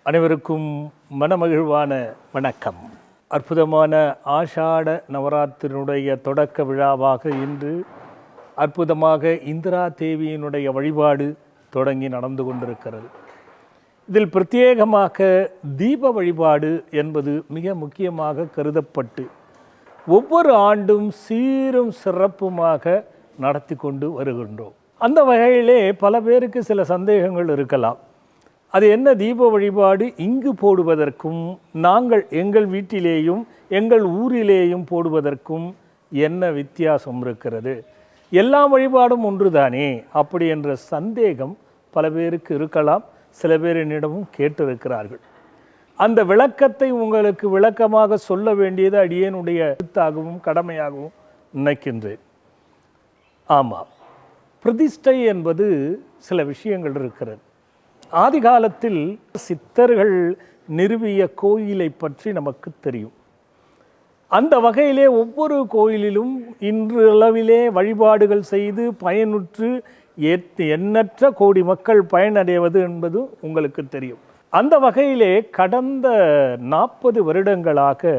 அனைவருக்கும் மனமகிழ்வான வணக்கம். அற்புதமான ஆஷாட நவராத்திரியினுடைய தொடக்க விழாவாக இன்று அற்புதமாக இந்திரா தேவியினுடைய வழிபாடு தொடங்கி நடந்து கொண்டிருக்கிறது. இதில் பிரத்யேகமாக தீப வழிபாடு என்பது மிக முக்கியமாக கருதப்பட்டு ஒவ்வொரு ஆண்டும் சீரும் சிறப்புமாக நடத்தி கொண்டு வருகின்றோம். அந்த வகையிலே பல பேருக்கு சில சந்தேகங்கள் இருக்கலாம். அது என்ன தீப வழிபாடு இங்கு போடுவதற்கும் நாங்கள் எங்கள் வீட்டிலேயும் எங்கள் ஊரிலேயும் போடுவதற்கும் என்ன வித்தியாசம் இருக்கிறது? எல்லா வழிபாடும் ஒன்றுதானே அப்படி என்ற சந்தேகம் பல பேருக்கு இருக்கலாம். சில பேர் என்னிடமும் கேட்டிருக்கிறார்கள். அந்த விளக்கத்தை உங்களுக்கு விளக்கமாக சொல்ல வேண்டியது அடியேனுடைய எழுத்தாகவும் கடமையாகவும் நினைக்கின்றேன். ஆமாம், பிரதிஷ்டை என்பது சில விஷயங்கள் இருக்கிறது. ஆதி காலத்தில் சித்தர்கள் நிறுவிய கோயிலை பற்றி நமக்கு தெரியும். அந்த வகையிலே ஒவ்வொரு கோயிலிலும் இன்று அளவிலே வழிபாடுகள் செய்து பயனுற்று எண்ணற்ற கோடி மக்கள் பயனடைவது என்பது உங்களுக்கு தெரியும். அந்த வகையிலே கடந்த 40 வருடங்களாக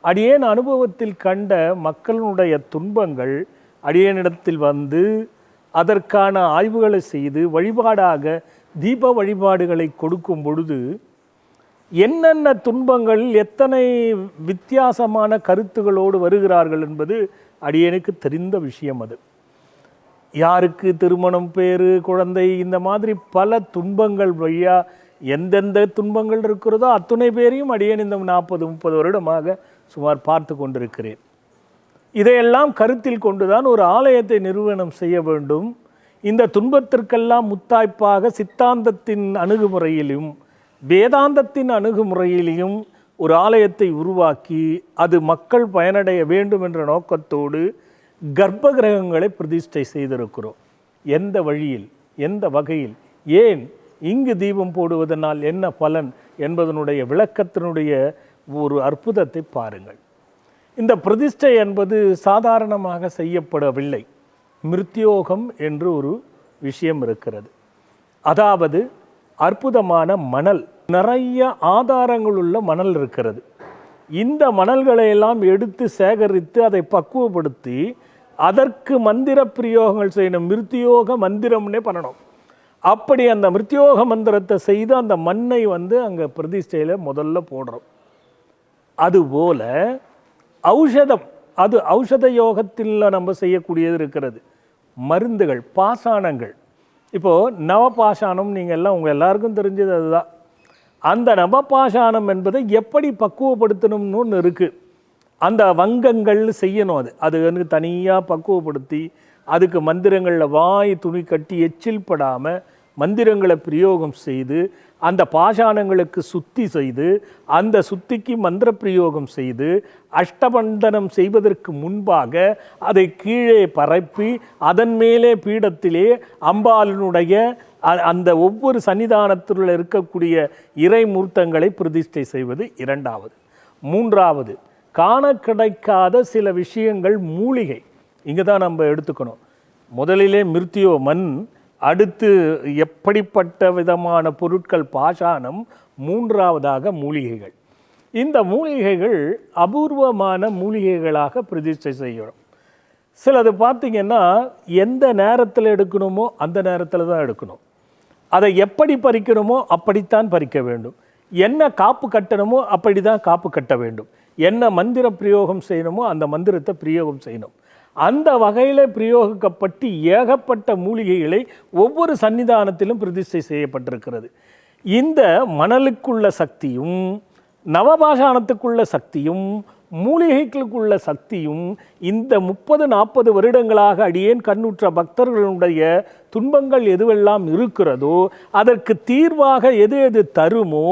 அடியேன் அனுபவத்தில் கண்ட மக்களுடைய துன்பங்கள் அடியேனிடத்தில் வந்து அதற்கான ஆய்வுகளை செய்து வழிபாடாக தீப வழிபாடுகளை கொடுக்கும் பொழுது என்னென்ன துன்பங்கள் எத்தனை வித்தியாசமான கருத்துகளோடு வருகிறார்கள் என்பது அடியேனுக்கு தெரிந்த விஷயம். அது யாருக்கு திருமணம், பேரு, குழந்தை, இந்த மாதிரி பல துன்பங்கள் வழியா எந்தெந்த துன்பங்கள் இருக்கிறதோ அத்துணை பேரையும் அடியேன் இந்த 40-30 வருடமாக சுமார் பார்த்து கொண்டிருக்கிறேன். இதையெல்லாம் கருத்தில் கொண்டுதான் ஒரு ஆலயத்தை நிறுவனம் செய்ய வேண்டும். இந்த துன்பத்திற்கெல்லாம் முத்தாய்ப்பாக சித்தாந்தத்தின் அணுகுமுறையிலும் வேதாந்தத்தின் அணுகுமுறையிலையும் ஒரு ஆலயத்தை உருவாக்கி அது மக்கள் பயனடைய வேண்டும் என்ற நோக்கத்தோடு கர்ப்ப கிரகங்களை பிரதிஷ்டை செய்திருக்கிறோம். எந்த வழியில், எந்த வகையில், ஏன் இங்கு தீபம் போடுவதனால் என்ன பலன் என்பதனுடைய விளக்கத்தினுடைய ஒரு அற்புதத்தை பாருங்கள். இந்த பிரதிஷ்டை என்பது சாதாரணமாக செய்யப்படவில்லை. மிருத்யோகம் என்று ஒரு விஷயம் இருக்கிறது. அதாவது அற்புதமான மணல், நிறைய ஆதாரங்கள் உள்ள மணல் இருக்கிறது. இந்த மணல்களை எல்லாம் எடுத்து சேகரித்து அதை பக்குவப்படுத்தி அதற்கு மந்திர பிரயோகங்கள் செய்யணும். மிருத்யோக மந்திரம்னே பண்ணணும். அப்படி அந்த மிருத்யோக மந்திரத்தை செய்து அந்த மண்ணை அங்கே பிரதிஷ்டையில் முதல்ல போடுறோம். அதுபோல ஔஷதம், அது ஔஷத யோகத்தில் நம்ம செய்யக்கூடியது இருக்கிறது. மருந்துகள், பாஷாணங்கள். இப்போது நவபாஷாணம் நீங்கள் எல்லாம் உங்கள் எல்லாருக்கும் தெரிஞ்சது அதுதான். அந்த நவபாஷாணம் என்பதை எப்படி பக்குவப்படுத்தணும்னு ஒன்று இருக்குது. அந்த வங்கங்கள் செய்யணும். அது தனியாக பக்குவப்படுத்தி அதுக்கு மந்திரங்களில் வாய் துணி கட்டி எச்சில் படாமல் மந்திரங்களை பிரயோகம் செய்து அந்த பாஷாணங்களுக்கு சுத்தி செய்து அந்த சுத்திக்கு மந்திர பிரயோகம் செய்து அஷ்டபந்தனம் செய்வதற்கு முன்பாக அதை கீழே பரப்பி அதன் மேலே பீடத்திலே அம்பாளினுடைய அந்த ஒவ்வொரு சன்னிதானத்தில் இருக்கக்கூடிய இறைமூர்த்தங்களை பிரதிஷ்டை செய்வது இரண்டாவது. மூன்றாவது, காண கிடைக்காத சில விஷயங்கள் மூலிகை இங்கே தான் நம்ம எடுத்துக்கணும். முதலிலே மிருத்யோ மண், அடுத்து எப்படிப்பட்ட விதமான பொருட்கள் பாஷாணம், மூன்றாவதாக மூலிகைகள். இந்த மூலிகைகள் அபூர்வமான மூலிகைகளாக பிரதிஷ்டை செய்யணும். சிலது பார்த்திங்கன்னா எந்த நேரத்தில் எடுக்கணுமோ அந்த நேரத்தில் தான் எடுக்கணும். அதை எப்படி பறிக்கணுமோ அப்படித்தான் பறிக்க வேண்டும். என்ன காப்பு கட்டணுமோ அப்படி தான் காப்பு கட்ட வேண்டும். என்ன மந்திர பிரயோகம் செய்யணுமோ அந்த மந்திரத்தை பிரயோகம் செய்யணும். அந்த வகையில் பிரயோகிக்கப்பட்டு ஏகப்பட்ட மூலிகைகளை ஒவ்வொரு சன்னிதானத்திலும் பிரதிஷ்டை செய்யப்பட்டிருக்கிறது. இந்த மணலுக்குள்ள சக்தியும் நவபாஷாணத்துக்குள்ள சக்தியும் மூலிகைகளுக்குள்ள சக்தியும் இந்த 30-40 வருடங்களாக அடியேன் கண்ணுற்ற பக்தர்களுடைய துன்பங்கள் எதுவெல்லாம் இருக்கிறதோ அதற்கு தீர்வாக எது எது தருமோ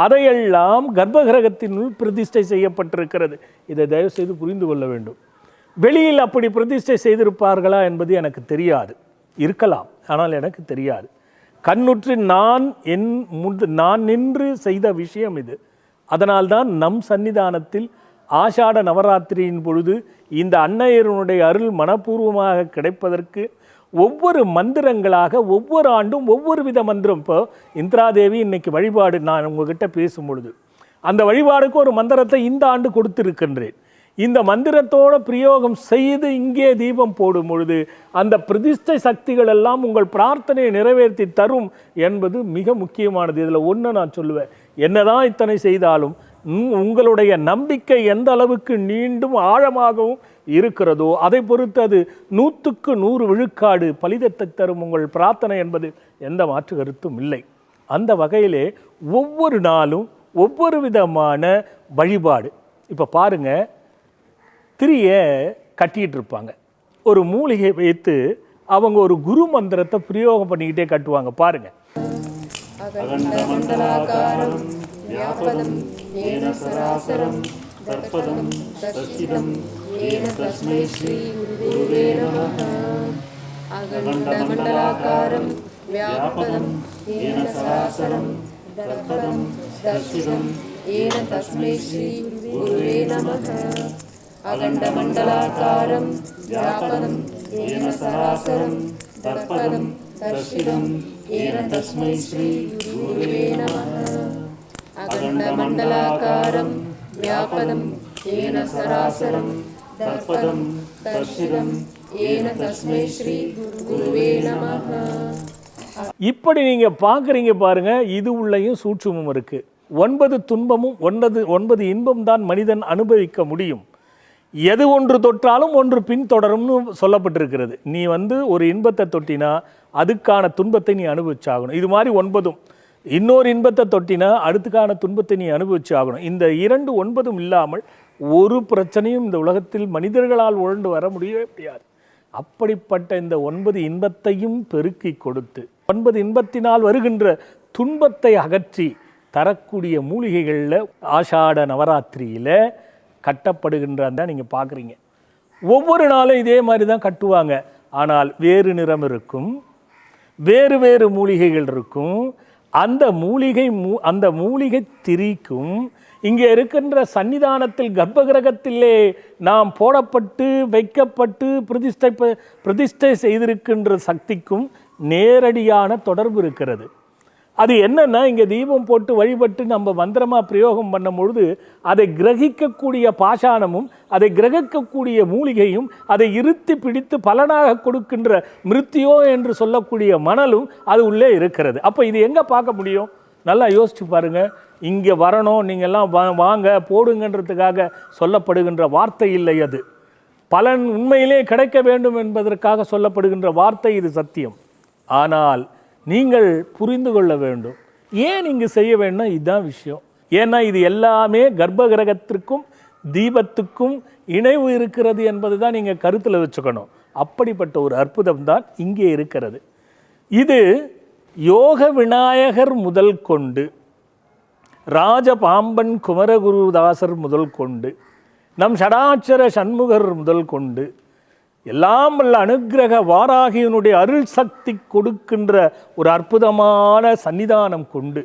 அதையெல்லாம் கர்ப்பகிரகத்தினுள் பிரதிஷ்டை செய்யப்பட்டிருக்கிறது. இதை தயவு செய்து புரிந்து கொள்ள வேண்டும். வெளியில் அப்படி பிரதிஷ்டை செய்திருப்பார்களா என்பது எனக்கு தெரியாது. இருக்கலாம், ஆனால் எனக்கு தெரியாது. கண்ணுற்று நான் நின்று செய்த விஷயம் இது. அதனால்தான் நம் சன்னிதானத்தில் ஆஷாட நவராத்திரியின் பொழுது இந்த அன்னையருடைய அருள் மனப்பூர்வமாக கிடைப்பதற்கு ஒவ்வொரு மந்திரங்களாக ஒவ்வொரு ஆண்டும் ஒவ்வொரு வித மந்திரம். இப்போ இந்திராதேவி இன்னைக்கு வழிபாடு நான் உங்ககிட்ட பேசும் பொழுது அந்த வழிபாடுக்கு ஒரு மந்திரத்தை இந்த ஆண்டு கொடுத்திருக்கின்றேன். இந்த மந்திரத்தோட பிரயோகம் செய்து இங்கே தீபம் போடும் பொழுது அந்த பிரதிஷ்டை சக்திகள் எல்லாம் உங்கள் பிரார்த்தனையை நிறைவேற்றி தரும் என்பது மிக முக்கியமானது. இதில் ஒன்று நான் சொல்லுவேன், என்னதான் இத்தனை செய்தாலும் உங்களுடைய நம்பிக்கை எந்த அளவுக்கு நீண்டும் ஆழமாகவும் இருக்கிறதோ அதை பொறுத்து அது 100க்கு 100 விழுக்காடு பலிதத்தை தரும் உங்கள் பிரார்த்தனை என்பது எந்த மாற்று கருத்தும் இல்லை. அந்த வகையிலே ஒவ்வொரு நாளும் ஒவ்வொரு விதமான வழிபாடு. இப்போ பாருங்க, திரியை கட்டிகிட்டு இருப்பாங்க, ஒரு மூலிகை வைத்து அவங்க ஒரு குரு மந்திரத்தை பிரயோகம் பண்ணிக்கிட்டே கட்டுவாங்க. பாருங்க, அகண்டமண்டலாகாரம் வியாபகம் ஏன சராசரம் தர்ப்பதம் தர்ஷிதம் ஏன தஸ்மை ஸ்ரீ குருவே நமः. அகண்டமண்டலாகாரம் வியாபகம் ஏன சராசரம் தர்ப்பதம் தர்ஷிதம் ஏன தஸ்மை ஸ்ரீ குருவே நமः. இப்படி நீங்க பார்க்குறீங்க பாருங்க, இது உள்ளேயும் சூட்சுமம் இருக்கு. 9 துன்பமும் 9 இன்பம் தான் மனிதன் அனுபவிக்க முடியும். எது ஒன்று தொற்றாலும் ஒன்று பின் தொடரும்னு சொல்லப்பட்டிருக்கிறது. நீ ஒரு இன்பத்தை தொட்டினா அதுக்கான துன்பத்தை நீ அனுபவிச்சாகணும். இது மாதிரி 9ம் இன்னொரு இன்பத்தை தொட்டினா அடுத்துக்கான துன்பத்தை நீ அனுபவிச்சாகணும். இந்த 2 9ம் இல்லாமல் ஒரு பிரச்சனையும் இந்த உலகத்தில் மனிதர்களால் உழண்டு வர முடியவே முடியாது. அப்படிப்பட்ட இந்த 9 இன்பத்தையும் பெருக்கி கொடுத்து 9 இன்பத்தினால் வருகின்ற துன்பத்தை அகற்றி தரக்கூடிய மூலிகைகளில் ஆஷாட நவராத்திரியில் கட்டப்படுகின்றான் தான் நீங்கள் பார்க்குறீங்க. ஒவ்வொரு நாளும் இதே மாதிரி தான் கட்டுவாங்க. ஆனால் வேறு நிறம் இருக்கும், வேறு வேறு மூலிகைகள் இருக்கும். அந்த மூலிகை திரிக்கும் இங்கே இருக்கின்ற சன்னிதானத்தில் கர்ப்பகிரகத்திலே நாம் போடப்பட்டு வைக்கப்பட்டு பிரதிஷ்டை செய்திருக்கின்ற சக்திக்கும் நேரடியான தொடர்பு இருக்கிறது. அது என்னன்னா, இங்கே தீபம் போட்டு வழிபட்டு நம்ம மந்திரமாக பிரயோகம் பண்ணும் பொழுது அதை கிரகிக்கக்கூடிய பாஷாணமும் அதை கிரகிக்கக்கூடிய மூலிகையும் அதை இருத்தி பிடித்து பலனாக கொடுக்கின்ற மிருத்தியோ என்று சொல்லக்கூடிய மணலும் அது உள்ளே இருக்கிறது. அப்போ இது எங்கே பார்க்க முடியும்? நல்லா யோசிச்சு பாருங்க. இங்கே வரணும், நீங்கள்லாம் வாங்க போடுங்கன்றதுக்காக சொல்லப்படுகின்ற வார்த்தை இல்லை. அது பலன் உண்மையிலே கிடைக்க வேண்டும் என்பதற்காக சொல்லப்படுகின்ற வார்த்தை. இது சத்தியம். ஆனால் நீங்கள் புரிந்து கொள்ள வேண்டும், ஏன் இங்கு செய்ய வேண்டும். இதுதான் விஷயம். ஏன்னா இது எல்லாமே கர்ப்ப கிரகத்திற்கும் தீபத்துக்கும் இணைவு இருக்கிறது என்பது தான் நீங்கள் கருத்தில் வச்சுக்கணும். அப்படிப்பட்ட ஒரு அற்புதம் தான் இங்கே இருக்கிறது. இது யோக விநாயகர் முதல் கொண்டு ராஜபாம்பன் குமரகுருதாசர் முதல் கொண்டு நம் ஷடாட்சர சண்முகர் முதல் கொண்டு எல்லாம் வல்ல அனுக்கிரக வாராகியனுடைய அருள் சக்தி கொடுக்கின்ற ஒரு அற்புதமான சன்னிதானம் கொண்டு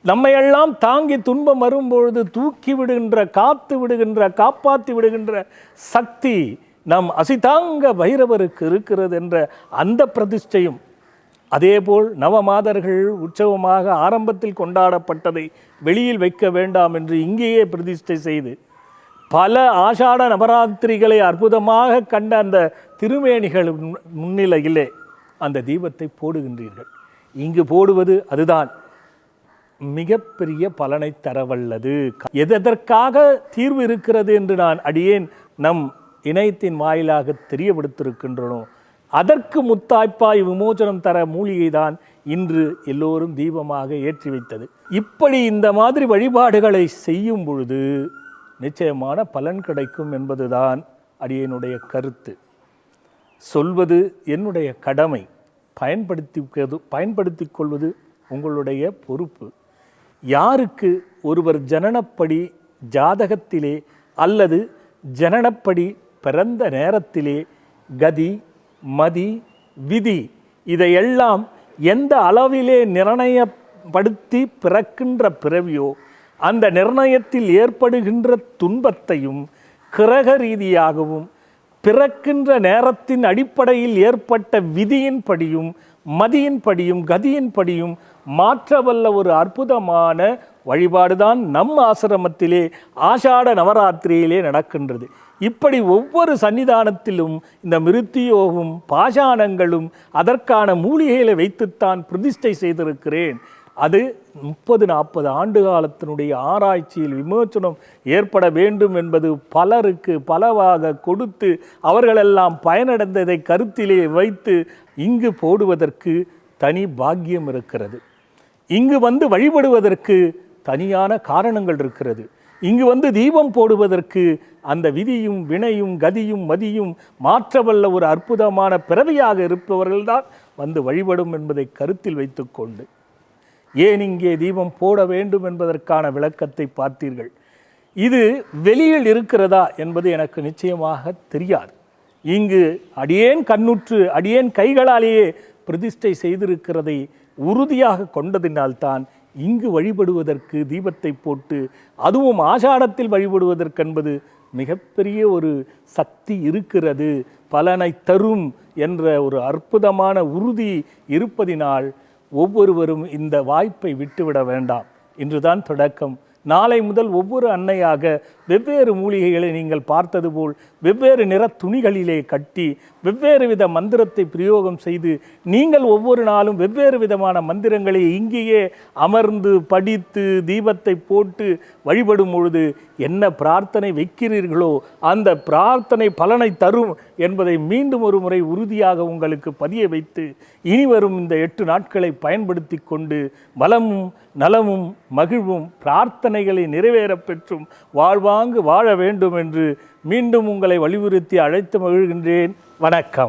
நம்மையெல்லாம் தாங்கி துன்பம் வரும்பொழுது தூக்கி விடுகின்ற, காத்து விடுகின்ற, காப்பாற்றி விடுகின்ற சக்தி நம் அசிதாங்க பைரவருக்கு இருக்கிறது என்ற அந்த பிரதிஷ்டையும், அதேபோல் நவமாதர்கள் உற்சவமாக ஆரம்பத்தில் கொண்டாடப்பட்டதை வெளியில் வைக்க வேண்டாம் என்று இங்கேயே பிரதிஷ்டை செய்து பல ஆஷாட நவராத்திரிகளை அற்புதமாக கண்ட அந்த திருமேனிகள் முன்னிலையிலே அந்த தீபத்தை போடுகின்றீர்கள். இங்கு போடுவது அதுதான் மிகப்பெரிய பலனை தரவல்லது. எதற்காக தீர்வு இருக்கிறது என்று நான் அடியேன் நம் இணையத்தின் வாயிலாக தெரியப்படுத்திருக்கின்றனோ அதற்கு முத்தாய்ப்பாய் விமோசனம் தர மூலிகை தான் இன்று எல்லோரும் தீபமாக ஏற்றி வைத்தது. இப்படி இந்த மாதிரி வழிபாடுகளை செய்யும் பொழுது நிச்சயமான பலன் கிடைக்கும் என்பதுதான் அடியனுடைய கருத்து. சொல்வது என்னுடைய கடமை, பயன்படுத்திக் கொள்வது உங்களுடைய பொறுப்பு. யாருக்கு ஒருவர் ஜனனப்படி ஜாதகத்திலே அல்லது ஜனனப்படி பிறந்த நேரத்திலே கதி மதி விதி இதையெல்லாம் எந்த அளவிலே நிர்ணயப்படுத்தி பிறக்கின்ற பிறவியோ அந்த நிர்ணயத்தில் ஏற்படுகின்ற துன்பத்தையும் கிரக ரீதியாகவும் பிறக்கின்ற நேரத்தின் அடிப்படையில் ஏற்பட்ட விதியின்படியும் மதியின்படியும் கதியின்படியும் மாற்றவல்ல ஒரு அற்புதமான வழிபாடுதான் நம் ஆசிரமத்திலே ஆஷாட நவராத்திரியிலே நடக்கின்றது. இப்படி ஒவ்வொரு சன்னிதானத்திலும் இந்த மிருத்தியோகும் பாஷாணங்களும் அதற்கான மூலிகைகளை வைத்துத்தான் பிரதிஷ்டை செய்திருக்கிறேன். அது 30-40 ஆண்டு காலத்தினுடைய ஆராய்ச்சியில் விமோச்சனம் ஏற்பட வேண்டும் என்பது பலருக்கு பலவாக கொடுத்து அவர்களெல்லாம் பயனடைந்ததை கருத்திலே வைத்து இங்கு போடுவதற்கு தனி பாக்கியம் இருக்கிறது. இங்கு வந்து வழிபடுவதற்கு தனியான காரணங்கள் இருக்கிறது. இங்கு வந்து தீபம் போடுவதற்கு அந்த விதியும் வினையும் கதியும் மதியும் மாற்றவல்ல ஒரு அற்புதமான பிறவியாக இருப்பவர்கள்தான் வந்து வழிபடும் என்பதை கருத்தில் வைத்துக்கொண்டு ஏன் இங்கே தீபம் போட வேண்டும் என்பதற்கான விளக்கத்தை பார்த்தீர்கள். இது வெளியில் இருக்கிறதா என்பது எனக்கு நிச்சயமாக தெரியாது. இங்கு அடியேன் கண்ணுற்று அடியேன் கைகளாலேயே பிரதிஷ்டை செய்திருக்கிறதை உறுதியாக கொண்டதினால்தான் இங்கு வழிபடுவதற்கு தீபத்தை போட்டு அதுவும் ஆஷாடத்தில் வழிபடுவதற்கென்பது மிகப்பெரிய ஒரு சக்தி இருக்கிறது, பலனை தரும் என்ற ஒரு அற்புதமான உறுதி இருப்பதினால் ஒவ்வொருவரும் இந்த வாய்ப்பை விட்டுவிட வேண்டாம். இன்றுதான் தொடக்கம். நாளை முதல் ஒவ்வொரு அன்னையாக வெவ்வேறு மூலிகைகளை நீங்கள் பார்த்தது போல் வெவ்வேறு நிற துணிகளிலே கட்டி வெவ்வேறு வித மந்திரத்தை பிரயோகம் செய்து நீங்கள் ஒவ்வொரு நாளும் வெவ்வேறு விதமான மந்திரங்களை இங்கேயே அமர்ந்து படித்து தீபத்தை போட்டு வழிபடும் பொழுது என்ன பிரார்த்தனை வைக்கிறீர்களோ அந்த பிரார்த்தனை பலனை தரும் என்பதை மீண்டும் ஒரு முறை உறுதியாக உங்களுக்கு பதிய வைத்து இனி வரும் இந்த 8 நாட்களை பயன்படுத்தி கொண்டு வளமும் நலமும் மகிழ்வும் பிரார்த்தனைகளை நிறைவேறப் பெற்றும் வாழ்வாங்கு வாழ வேண்டும் என்று மீண்டும் உங்களை வலியுறுத்தி அழைத்து மகிழ்கின்றேன். வணக்கம்.